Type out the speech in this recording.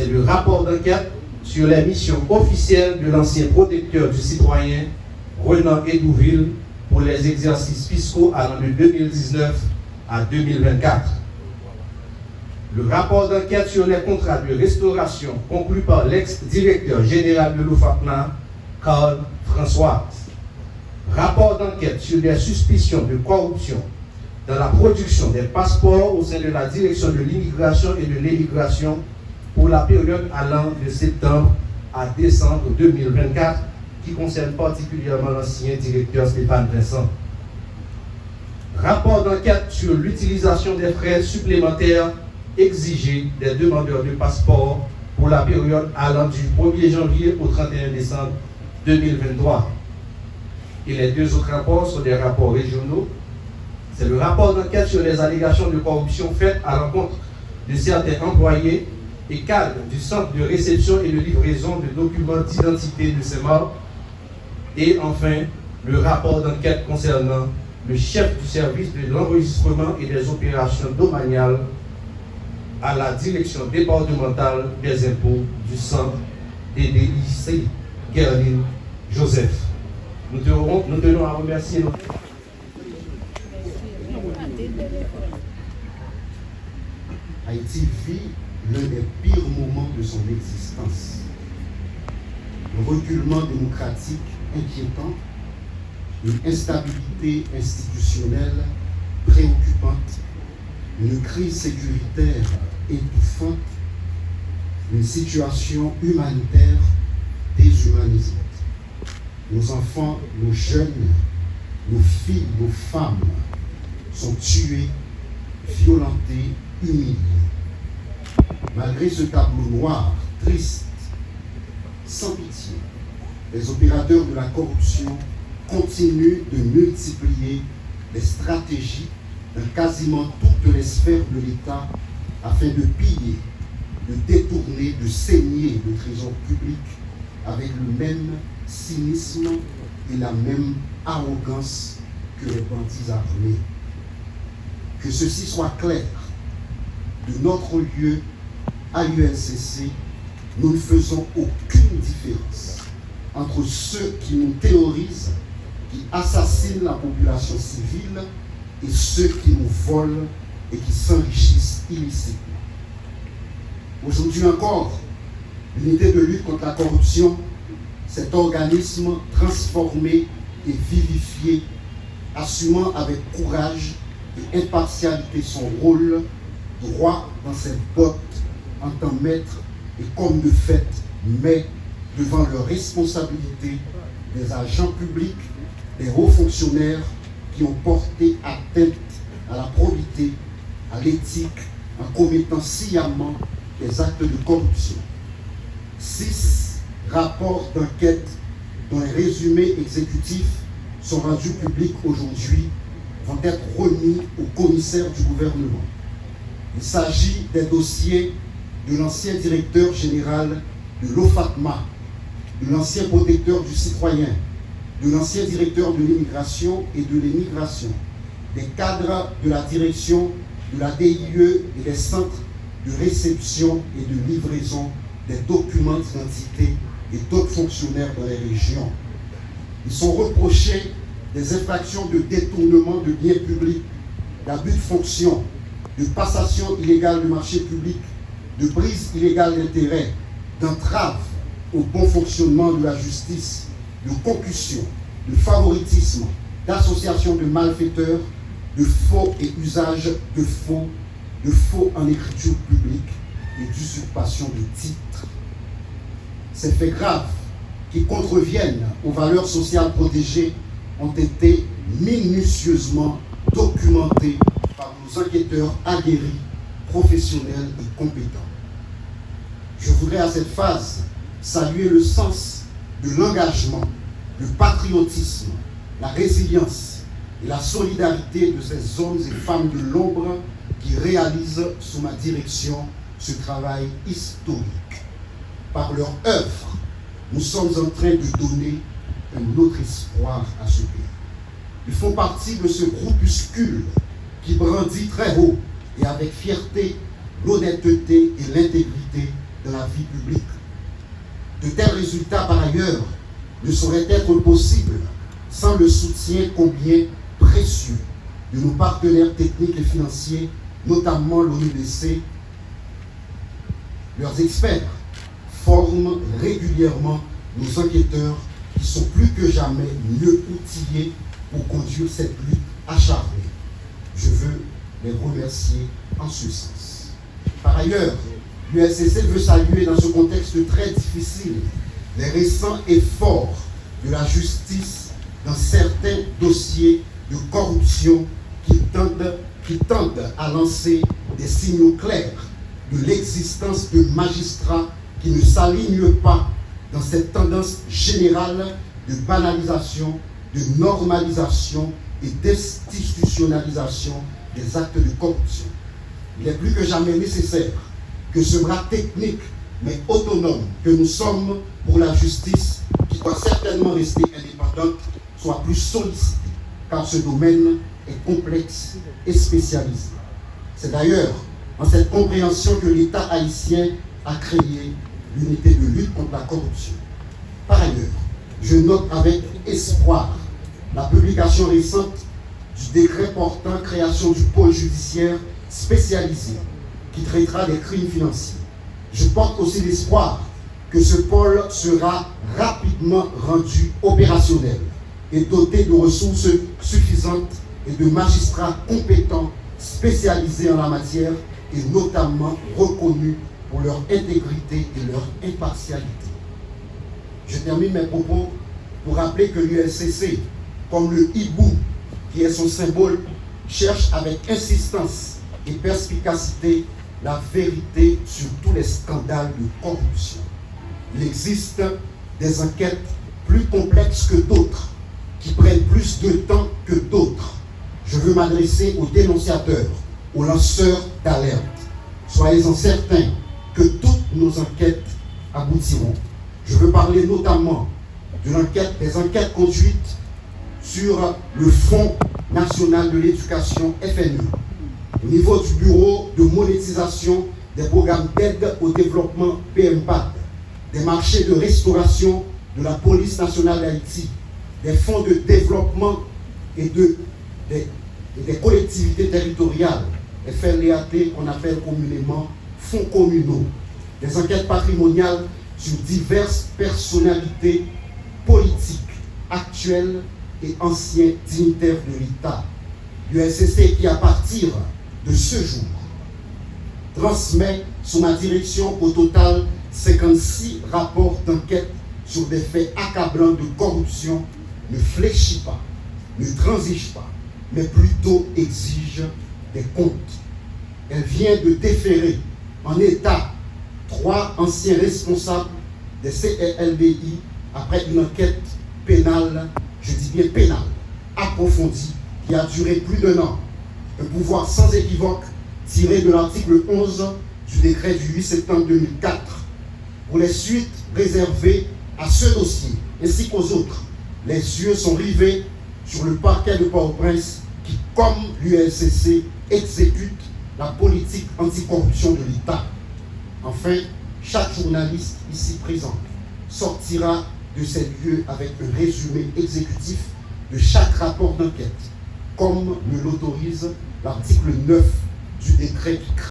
c'est le rapport d'enquête sur les missions officielles de l'ancien protecteur du citoyen, Renan Edouville, pour les exercices fiscaux allant de 2019 à 2024. Le rapport d'enquête sur les contrats de restauration conclu par l'ex-directeur général de l'OFAPNA, Carl François. Rapport d'enquête sur des suspicions de corruption dans la production des passeports au sein de la direction de l'immigration et de l'émigration pour la période allant de septembre à décembre 2024, qui concerne particulièrement l'ancien directeur Stéphane Vincent. Rapport d'enquête sur l'utilisation des frais supplémentaires exigés des demandeurs de passeport pour la période allant du 1er janvier au 31 décembre 2023. Et les deux autres rapports sont des rapports régionaux. C'est le rapport d'enquête sur les allégations de corruption faites à l'encontre de certains employés et cadres du centre de réception et de livraison de documents d'identité de ces morts. Et enfin, le rapport d'enquête concernant le chef du service de l'enregistrement et des opérations domaniales à la direction départementale des impôts du centre DDIC, Gerline Joseph. Nous tenons à remercier notre... Haïti vit l'un des pires moments de son existence. Le reculement démocratique inquiétant, une instabilité institutionnelle préoccupante, une crise sécuritaire étouffante, une situation humanitaire déshumanisante. Nos enfants, nos jeunes, nos filles, nos femmes sont tués, violentés, humiliés. Malgré ce tableau noir, triste, sans pitié, les opérateurs de la corruption continuent de multiplier les stratégies dans quasiment toutes les sphères de l'État afin de piller, de détourner, de saigner le trésor public avec le même cynisme et la même arrogance que les bandits armés. Que ceci soit clair, de notre lieu à l'UNCC, nous ne faisons aucune différence entre ceux qui nous terrorisent, qui assassinent la population civile, et ceux qui nous volent et qui s'enrichissent illicitement. Aujourd'hui encore, l'unité de lutte contre la corruption, cet organisme transformé et vivifié, assumant avec courage et impartialité son rôle, droit dans ses bottes en tant maître et comme de fait, mais devant leurs responsabilités des agents publics, des hauts fonctionnaires qui ont porté atteinte à la probité, à l'éthique, en commettant sciemment des actes de corruption. 6 rapports d'enquête dont les résumés exécutifs sont rendus publics aujourd'hui vont être remis au commissaire du gouvernement. Il s'agit des dossiers de l'ancien directeur général de l'OFAPMA, de l'ancien protecteur du citoyen, de l'ancien directeur de l'immigration et de l'émigration, des cadres de la direction de la DIE et des centres de réception et de livraison des documents d'identité et d'autres fonctionnaires dans les régions. Ils sont reprochés des infractions de détournement de biens publics, d'abus de fonction, de passation illégale de marché public, de prise illégale d'intérêt, d'entrave au bon fonctionnement de la justice, de concussion, de favoritisme, d'association de malfaiteurs, de faux et usage de faux en écriture publique et d'usurpation de titres. Ces faits graves qui contreviennent aux valeurs sociales protégées ont été minutieusement documentés par nos enquêteurs aguerris, professionnels et compétents. Je voudrais à cette phase saluer le sens de l'engagement, le patriotisme, la résilience et la solidarité de ces hommes et femmes de l'ombre qui réalisent sous ma direction ce travail historique. Par leur œuvre, nous sommes en train de donner un autre espoir à ce pays. Ils font partie de ce groupuscule qui brandit très haut et avec fierté l'honnêteté et l'intégrité de la vie publique. De tels résultats, par ailleurs, ne sauraient être possibles sans le soutien combien précieux de nos partenaires techniques et financiers, notamment l'ONUDC. Leurs experts forment régulièrement nos enquêteurs qui sont plus que jamais mieux outillés pour conduire cette lutte acharnée. Je veux les remercier en ce sens. Par ailleurs, l'USCC veut saluer dans ce contexte très difficile les récents efforts de la justice dans certains dossiers de corruption qui tendent à lancer des signaux clairs de l'existence de magistrats qui ne s'alignent pas dans cette tendance générale de banalisation, de normalisation et d'institutionnalisation des actes de corruption. Il est plus que jamais nécessaire que ce bras technique mais autonome que nous sommes pour la justice, qui doit certainement rester indépendante, soit plus sollicité, car ce domaine est complexe et spécialisé. C'est d'ailleurs en cette compréhension que l'État haïtien a créé l'unité de lutte contre la corruption. Par ailleurs, je note avec espoir la publication récente du décret portant création du pôle judiciaire spécialisé qui traitera des crimes financiers. Je porte aussi l'espoir que ce pôle sera rapidement rendu opérationnel et doté de ressources suffisantes et de magistrats compétents spécialisés en la matière et notamment reconnus pour leur intégrité et leur impartialité. Je termine mes propos pour rappeler que l'USCC, comme le hibou qui est son symbole, cherche avec insistance et perspicacité la vérité sur tous les scandales de corruption. Il existe des enquêtes plus complexes que d'autres, qui prennent plus de temps que d'autres. Je veux m'adresser aux dénonciateurs, aux lanceurs d'alerte. Soyez-en certains que toutes nos enquêtes aboutiront. Je veux parler notamment des enquêtes conduites sur le Fonds national de l'éducation FNE, au niveau du bureau de monétisation des programmes d'aide au développement PMPAD, des marchés de restauration de la police nationale d'Haïti, des fonds de développement et des collectivités territoriales, les FNDAT qu'on appelle communément fonds communaux, des enquêtes patrimoniales sur diverses personnalités politiques actuelles et anciens dignitaires de l'État. L'USCC qui, à partir de ce jour, transmet sous ma direction au total 56 rapports d'enquête sur des faits accablants de corruption, ne fléchit pas, ne transige pas, mais plutôt exige des comptes. Elle vient de déférer en état 3 anciens responsables des CRLDI après une enquête pénale, je dis bien pénale, approfondie, qui a duré plus d'1 an. Un pouvoir sans équivoque tiré de l'article 11 du décret du 8 septembre 2004. Pour les suites réservées à ce dossier, ainsi qu'aux autres, les yeux sont rivés sur le parquet de Port-au-Prince qui, comme l'USCC, exécute la politique anticorruption de l'État. Enfin, chaque journaliste ici présent sortira de ces lieux avec un résumé exécutif de chaque rapport d'enquête, comme me l'autorise l'article 9 du décret qui crée